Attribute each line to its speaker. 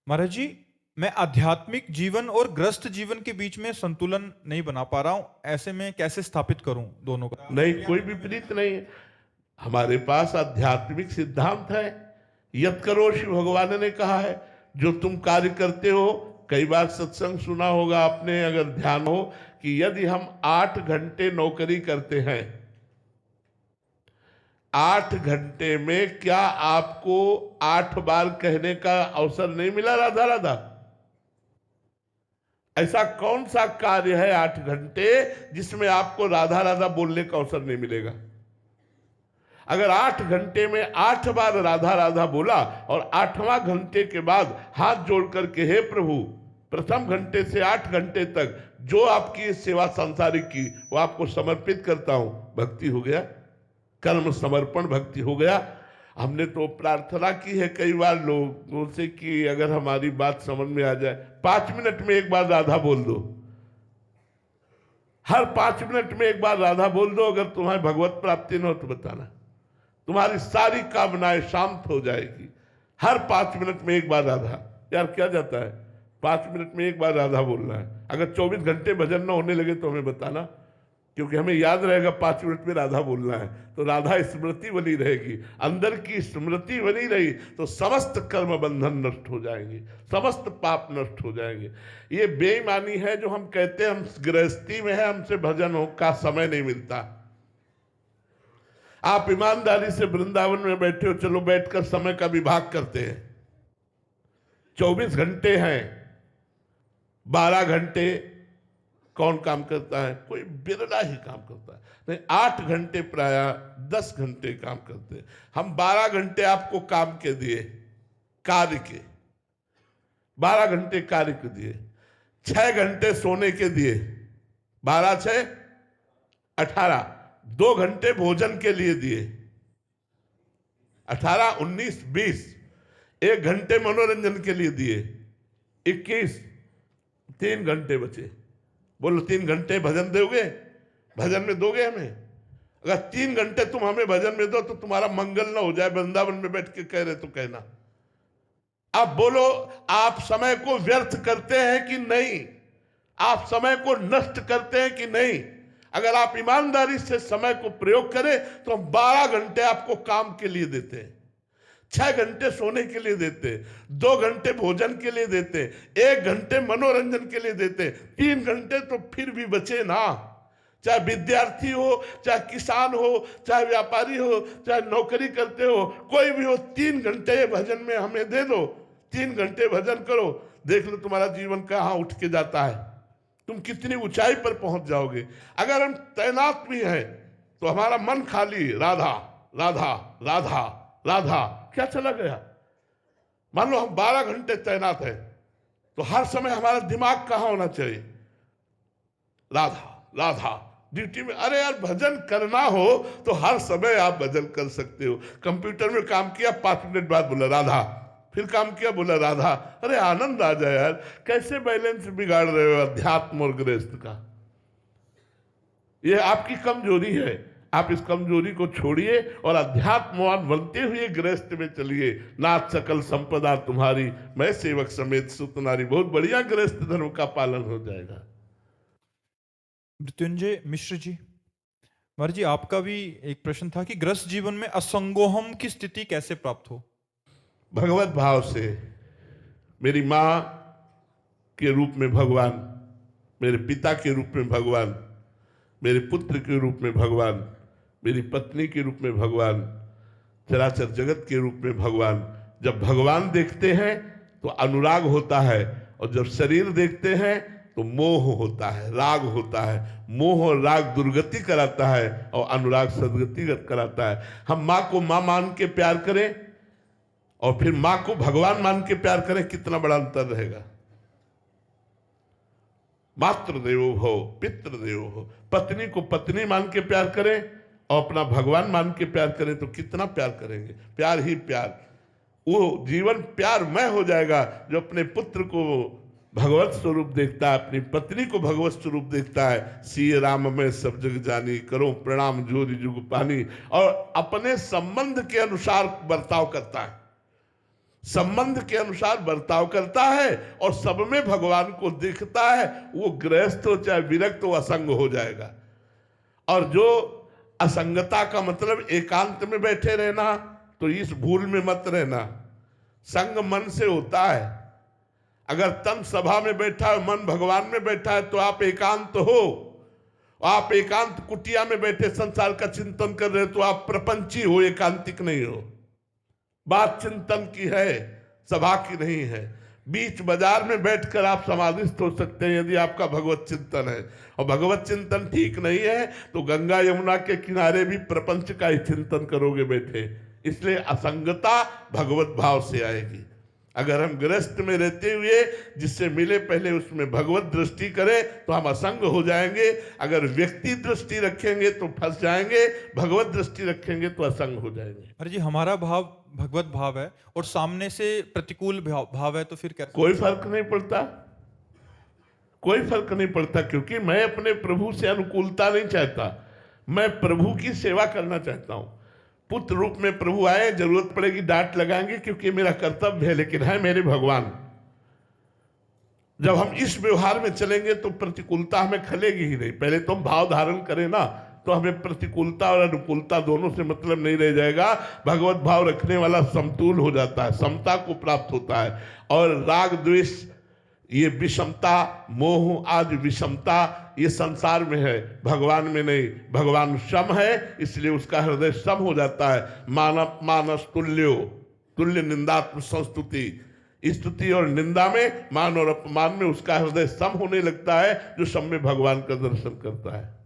Speaker 1: महाराज जी, मैं आध्यात्मिक जीवन और ग्रस्त जीवन के बीच में संतुलन नहीं बना पा रहा हूं। ऐसे में कैसे स्थापित करूं दोनों का?
Speaker 2: नहीं, कोई विपरीत नहीं है। हमारे पास आध्यात्मिक सिद्धांत है। यत करो शिव भगवान ने कहा है, जो तुम कार्य करते हो। कई बार सत्संग सुना होगा आपने, अगर ध्यान हो, कि यदि हम 8 घंटे नौकरी करते हैं, 8 घंटे में क्या आपको 8 बार कहने का अवसर नहीं मिला राधा राधा? ऐसा कौन सा कार्य है 8 घंटे जिसमें आपको राधा राधा बोलने का अवसर नहीं मिलेगा? अगर 8 घंटे में 8 बार राधा राधा बोला और 8वां घंटे के बाद हाथ जोड़ करके, हे प्रभु, प्रथम घंटे से 8 घंटे तक जो आपकी सेवा सांसारिक की वो आपको समर्पित करता हूं, भक्ति हो गया, कर्म समर्पण भक्ति हो गया। हमने तो प्रार्थना की है कई बार लोगों से कि अगर हमारी बात समझ में आ जाए, 5 मिनट में एक बार राधा बोल दो, हर 5 मिनट में एक बार राधा बोल दो। अगर तुम्हारी भगवत प्राप्ति न हो तो बताना, तुम्हारी सारी कामनाएं शांत हो जाएगी। हर 5 मिनट में एक बार राधा। यार क्या जाता है, 5 मिनट में एक बार राधा बोलना है। अगर 24 घंटे भजन न होने लगे तो हमें बताना, क्योंकि हमें याद रहेगा 5 मिनट में राधा बोलना है, तो राधा स्मृति बनी रहेगी। अंदर की स्मृति बनी रही तो समस्त कर्म बंधन नष्ट हो जाएंगे, समस्त पाप नष्ट हो जाएंगे। ये बेईमानी है जो हम कहते हैं हम गृहस्थी में है, हमसे भजन हो का समय नहीं मिलता। आप ईमानदारी से वृंदावन में बैठे हो, चलो बैठकर समय का विभाग करते हैं। 24 घंटे हैं, 12 घंटे कौन काम करता है? कोई बिरला ही काम करता है। नहीं, 8 घंटे प्राय 10 घंटे काम करते हैं। हम 12 घंटे आपको काम के दिए, कार्य के 12 घंटे कार्य के दिए, 6 घंटे सोने के दिए, 12 6 18, 2 घंटे भोजन के लिए दिए, 18 19 20, 1 घंटे मनोरंजन के लिए दिए, 21, 3 घंटे बचे। बोलो 3 घंटे भजन दोगे? भजन में दोगे हमें? अगर 3 घंटे तुम हमें भजन में दो तो तुम्हारा मंगल ना हो जाए, वृंदावन में बैठ के कह रहे तो कहना। आप बोलो, आप समय को व्यर्थ करते हैं कि नहीं? आप समय को नष्ट करते हैं कि नहीं? अगर आप ईमानदारी से समय को प्रयोग करें तो हम 12 घंटे आपको काम के लिए देते हैं, 6 घंटे सोने के लिए देते, 2 घंटे भोजन के लिए देते, 1 घंटे मनोरंजन के लिए देते, 3 घंटे तो फिर भी बचे ना। चाहे विद्यार्थी हो, चाहे किसान हो, चाहे व्यापारी हो, चाहे नौकरी करते हो, कोई भी हो, 3 घंटे भजन में हमें दे दो। 3 घंटे भजन करो, देख लो तुम्हारा जीवन कहाँ उठ के जाता है, तुम कितनी ऊंचाई पर पहुंच जाओगे। अगर हम तैनात भी हैं तो हमारा मन खाली राधा राधा राधा राधा, क्या चला गया? मान लो हम 12 घंटे तैनात हैं तो हर समय हमारा दिमाग कहां होना चाहिए? राधा राधा ड्यूटी में। अरे यार, भजन करना हो तो हर समय आप भजन कर सकते हो। कंप्यूटर में काम किया, 5 मिनट बाद बोला राधा, फिर काम किया, बोला राधा। अरे आनंद आ जाए यार। कैसे बैलेंस बिगाड़ रहे हो अध्यात्म और गृहस्थ का? यह आपकी कमजोरी है। आप इस कमजोरी को छोड़िए और अध्यात्मवान बनते हुए गृहस्थ में चलिए। नाथ सकल संपदा तुम्हारी, मैं सेवक समेत सुत नारी। बहुत बढ़िया गृहस्थ धर्म का पालन हो जाएगा।
Speaker 1: मृत्युंजय मिश्र जी, महाराज जी, आपका भी एक प्रश्न था कि गृहस्थ जीवन में असंगोहम की स्थिति कैसे प्राप्त हो?
Speaker 2: भगवत भाव से। मेरी माँ के रूप में भगवान, मेरे पिता के रूप में भगवान, मेरे पुत्र के रूप में भगवान, मेरी पत्नी के रूप में भगवान, चराचर जगत के रूप में भगवान। जब भगवान देखते हैं तो अनुराग होता है, और जब शरीर देखते हैं तो मोह होता है, राग होता है। मोह और राग दुर्गति कराता है और अनुराग सदगति कराता है। हम माँ को माँ मान के प्यार करें और फिर माँ को भगवान मान के प्यार करें, कितना बड़ा अंतर रहेगा। मातृदेवो भव पितृदेवो भव। पत्नी को पत्नी मान के प्यार करें और अपना भगवान मान के प्यार करें तो कितना प्यार करेंगे। प्यार ही प्यार, वो जीवन प्यारमय हो जाएगा जो अपने पुत्र को भगवत स्वरूप देखता है, अपनी पत्नी को भगवत स्वरूप देखता है। सिय राम में सब जग जानी, करो प्रणाम जोरी जुग पानी। और अपने संबंध के अनुसार बर्ताव करता है। संबंध के अनुसार बर्ताव करता है और सब में भगवान को दिखता है, वो गृहस्थ हो चाहे विरक्त हो असंग हो जाएगा। और जो असंगता का मतलब एकांत में बैठे रहना, तो इस भूल में मत रहना। संग मन से होता है। अगर तन सभा में बैठा है, मन भगवान में बैठा है, तो आप एकांत हो। आप एकांत कुटिया में बैठे संसार का चिंतन कर रहे हो तो आप प्रपंची हो, एकांतिक नहीं हो। बात चिंतन की है, सभा की नहीं है। बीच बाजार में बैठकर आप समाधिस्थ हो सकते हैं यदि आपका भगवत चिंतन है। और भगवत चिंतन ठीक नहीं है तो गंगा यमुना के किनारे भी प्रपंच का ही चिंतन करोगे बैठे। इसलिए असंगता भगवत भाव से आएगी। अगर हम गृहस्थ में रहते हुए जिससे मिले पहले उसमें भगवत दृष्टि करें तो हम असंग हो जाएंगे। अगर व्यक्ति दृष्टि रखेंगे तो फंस जाएंगे, भगवत दृष्टि रखेंगे तो असंग हो जाएंगे।
Speaker 1: अरे जी, हमारा भाव भगवत भाव है और सामने से प्रतिकूल भाव है, तो फिर कैसे?
Speaker 2: कोई फर्क नहीं पड़ता, कोई फर्क नहीं पड़ता, क्योंकि मैं अपने प्रभु से अनुकूलता नहीं चाहता, मैं प्रभु की सेवा करना चाहता हूं। पुत्र रूप में प्रभु आए, जरूरत पड़ेगी डांट लगाएंगे क्योंकि मेरा कर्तव्य है, लेकिन है मेरे भगवान। जब हम इस व्यवहार में चलेंगे तो प्रतिकूलता हमें खलेगी ही नहीं। पहले तो हम भाव धारण करें ना, तो हमें प्रतिकूलता और अनुकूलता दोनों से मतलब नहीं रह जाएगा। भगवत भाव रखने वाला समतुल हो जाता है, समता को प्राप्त होता है। और राग द्वेष, ये विषमता, मोह आदि विषमता ये संसार में है, भगवान में नहीं। भगवान सम है, इसलिए उसका हृदय सम हो जाता है। मानव मानस तुल्यो, तुल्य निंदात्म संस्तुति, स्तुति और निंदा में, मान और अपमान में उसका हृदय सम होने लगता है, जो सम में भगवान का दर्शन करता है।